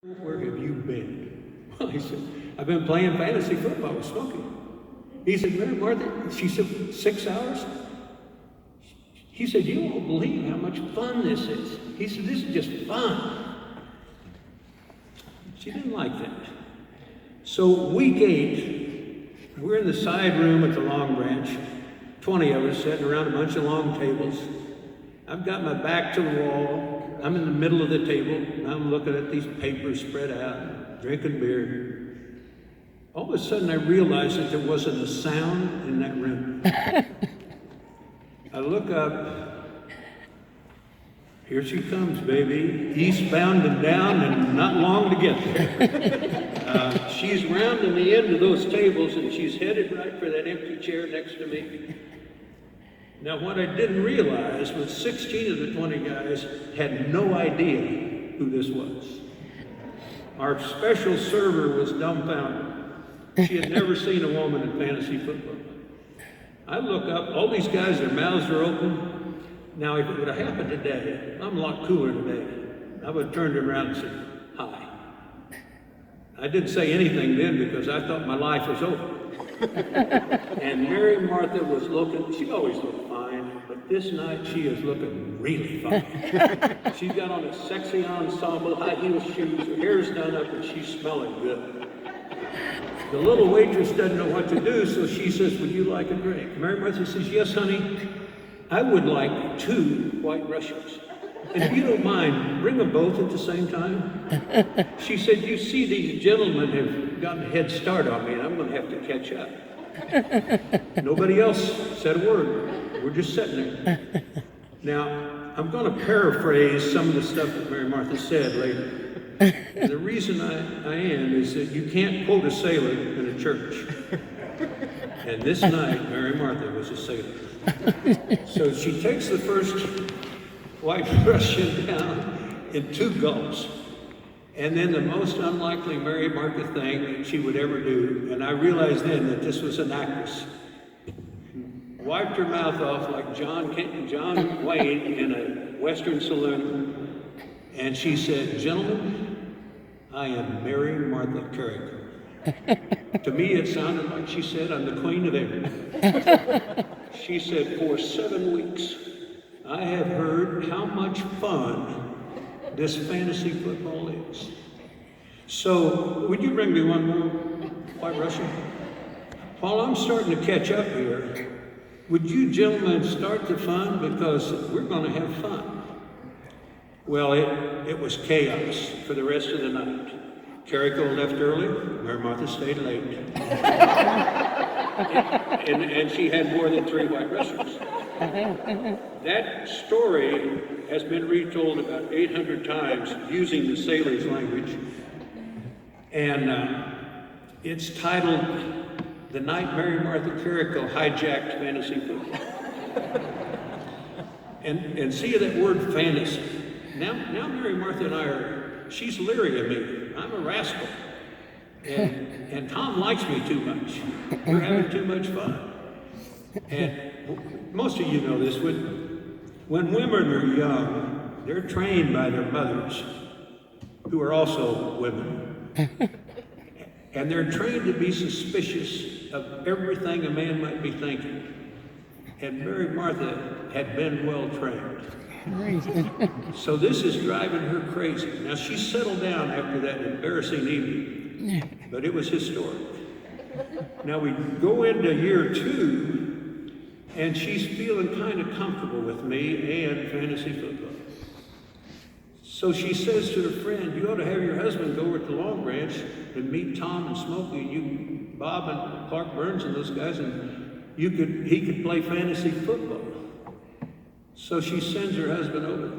Where have you been? Well, he said, I've been playing fantasy football with Smokey. He said, Mary Martha, she said, 6 hours? He said, you won't believe how much fun this is. He said, this is just fun. She didn't like that. So week 8, we're in the side room at the Long Branch, 20 of us sitting around a bunch of long tables. I've got my back to the wall. I'm in the middle of the table. I'm looking at these papers spread out, drinking beer. All of a sudden I realized that there wasn't a sound in that room. I look up. Here she comes, baby. Eastbound and down, and not long to get there. She's rounding the end of those tables, and she's headed right for that empty chair next to me. Now, what I didn't realize was 16 of the 20 guys had no idea who this was. Our special server was dumbfounded. She had never seen a woman in fantasy football. I look up, all these guys, their mouths are open. Now, if it would have happened today, I'm a lot cooler today. I would have turned around and said, hi. I didn't say anything then because I thought my life was over. And Mary Martha was looking, she always looked fine, but this night she is looking really fine. She's got on a sexy ensemble, high heel shoes, her hair's done up, and she's smelling good. The little waitress doesn't know what to do, so she says, would you like a drink? Mary Martha says, yes, honey, I would like 2 White Russians. And if you don't mind, bring them both at the same time. She said, you see, these gentlemen have gotten a head start on me, and I'm going to have to catch up. Nobody else said a word. We're just sitting there. Now, I'm going to paraphrase some of the stuff that Mary Martha said later. And the reason I am is that you can't quote a sailor in a church. And this night, Mary Martha was a sailor. So she takes the first White Russian down in 2 gulps. And then the most unlikely Mary Martha thing that she would ever do, and I realized then that this was an actress, wiped her mouth off like John Wayne in a Western saloon, and she said, gentlemen, I am Mary Martha Carrico. To me, it sounded like she said, I'm the queen of everything. She said, for 7 weeks, I have heard how much fun this fantasy football is. So, would you bring me one more White Russian? While I'm starting to catch up here, would you gentlemen start the fun, because we're going to have fun. Well, it was chaos for the rest of the night. Carrico left early, Mary Martha stayed late. and she had more than 3 White Russians. That story has been retold about 800 times using the sailor's language. And it's titled, The Night Mary Martha Carrico Hijacked Fantasy Football. and see that word fantasy. Now Mary Martha and I she's leery of me. I'm a rascal. And Tom likes me too much. We're having too much fun. And most of you know this, when women are young, they're trained by their mothers, who are also women. And they're trained to be suspicious of everything a man might be thinking. And Mary Martha had been well trained. So this is driving her crazy. Now she settled down after that embarrassing evening, but it was historic. Now we go into year 2, and she's feeling kind of comfortable with me and fantasy football. So she says to her friend, you ought to have your husband go over to the Long Branch and meet Tom and Smokey, and you, Bob and Clark Burns and those guys, and he could play fantasy football. So she sends her husband over.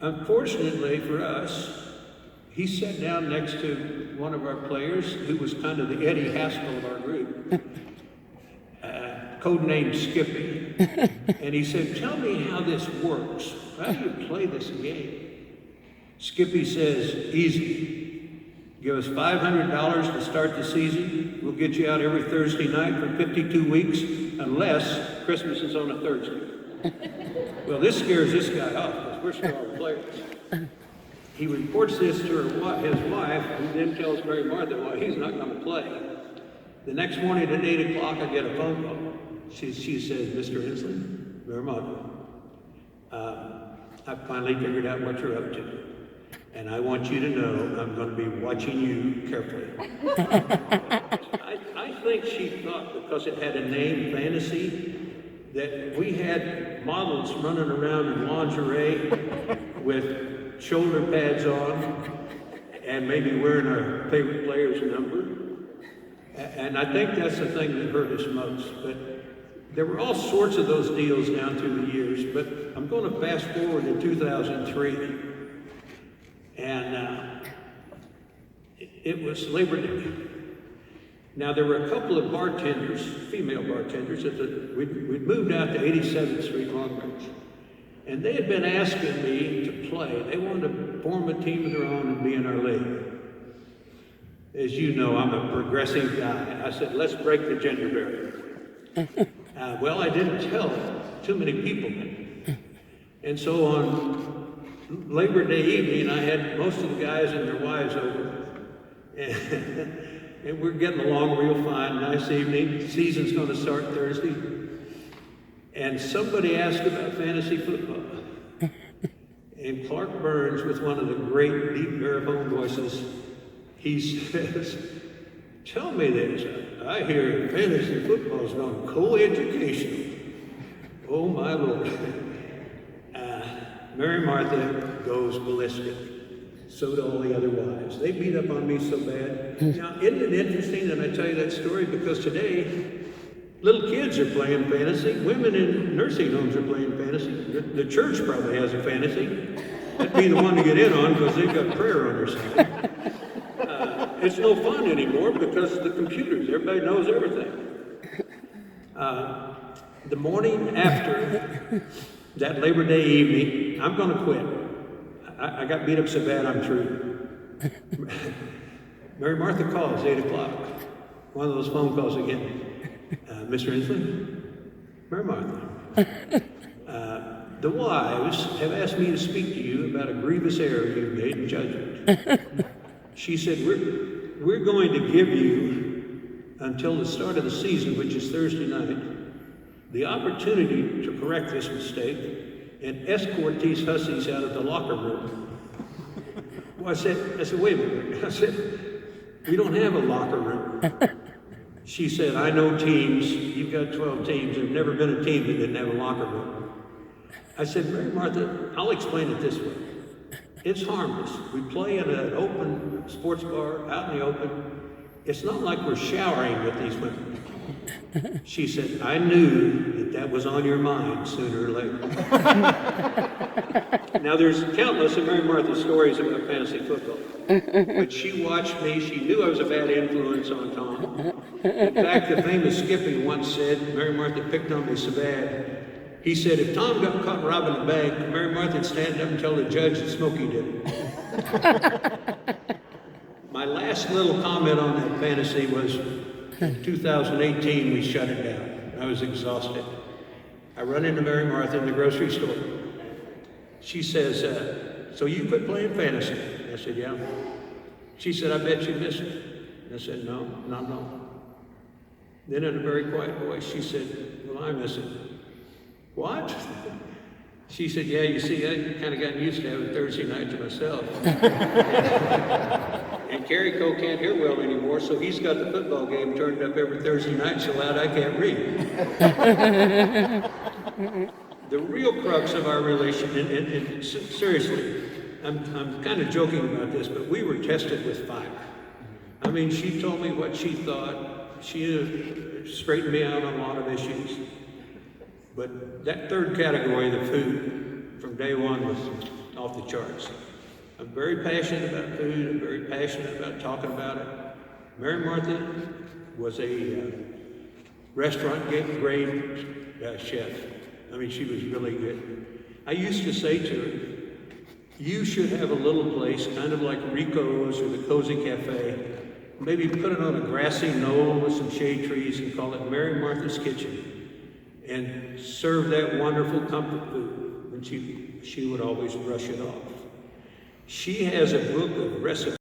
Unfortunately for us, he sat down next to one of our players who was kind of the Eddie Haskell of our group, codenamed Skippy. And he said, tell me how this works. How do you play this game? Skippy says, easy. Give us $500 to start the season. We'll get you out every Thursday night for 52 weeks, unless Christmas is on a Thursday. Well, this scares this guy off, because we're strong players. he reports this to his wife, who then tells Mary Martha, well, he's not going to play. The next morning at 8 o'clock, I get a phone call. She says, Mr. Inslee, Mary Martha, I finally figured out what you're up to. And I want you to know I'm going to be watching you carefully. I think she thought because it had a name, Fantasy, that we had models running around in lingerie with shoulder pads on and maybe wearing our favorite player's number. And I think that's the thing that hurt us most. But there were all sorts of those deals down through the years, but I'm going to fast forward to 2003. And it was Labor Day. Now, there were a couple of bartenders, female bartenders, we'd moved out to 87th Street, Long Branch. And they had been asking me to play. They wanted to form a team of their own and be in our league. As you know, I'm a progressive guy. I said, let's break the gender barrier. Well, I didn't tell too many people. And so on Labor Day evening, I had most of the guys and their wives over. And we're getting along real fine, nice evening. Season's going to start Thursday. And somebody asked about fantasy football. And Clark Burns, with one of the great deep baritone voices, he says, tell me this, I hear fantasy football is not co-educational. Oh my Lord. Mary Martha goes ballistic. So do all the other wives. They beat up on me so bad. Now, isn't it interesting that I tell you that story? Because today, little kids are playing fantasy. Women in nursing homes are playing fantasy. The church probably has a fantasy. That'd be the one to get in on because they've got prayer on their side. It's no fun anymore because of the computers. Everybody knows everything. The morning after that Labor Day evening, I'm going to quit. I got beat up so bad I'm through. Mary Martha calls 8 o'clock. One of those phone calls again. Mr. Inslee, Mary Martha. The wives have asked me to speak to you about a grievous error you made in judgment. She said, we're going to give you until the start of the season, which is Thursday night, the opportunity to correct this mistake and escort these hussies out of the locker room. Well, I said, wait a minute. I said, we don't have a locker room. She said, I know teams. You've got 12 teams. There's never been a team that didn't have a locker room. I said, Mary Martha, I'll explain it this way. It's harmless. We play in an open sports bar, out in the open. It's not like we're showering with these women. She said, I knew that was on your mind sooner or later. Now, there's countless of Mary Martha stories about fantasy football. But she watched me. She knew I was a bad influence on Tom. In fact, the famous Skippy once said, Mary Martha picked on me so bad. He said, if Tom got caught robbing a bank, Mary Martha would stand up and tell the judge that Smokey did it. My last little comment on that fantasy was, in 2018, we shut it down. I was exhausted. I run into Mary Martha in the grocery store. She says, so you quit playing fantasy? I said, yeah. She said, I bet you miss it. I said, no, not no. Then in a very quiet voice, she said, well, I miss it. What? She said, yeah, you see, I kind of gotten used to having Thursday night to myself. And Kerry Cole can't hear well anymore, so he's got the football game turned up every Thursday night so loud I can't read. The real crux of our relationship, and seriously, I'm kind of joking about this, but we were tested with fire. I mean, she told me what she thought. She straightened me out on a lot of issues. But that third category, the food, from day one was off the charts. I'm very passionate about food. I'm very passionate about talking about it. Mary Martha was a restaurant-grade chef. I mean, she was really good. I used to say to her, you should have a little place, kind of like Rico's or the Cozy Cafe. Maybe put it on a grassy knoll with some shade trees and call it Mary Martha's Kitchen. And serve that wonderful comfort food. And she would always brush it off. She has a book of recipes.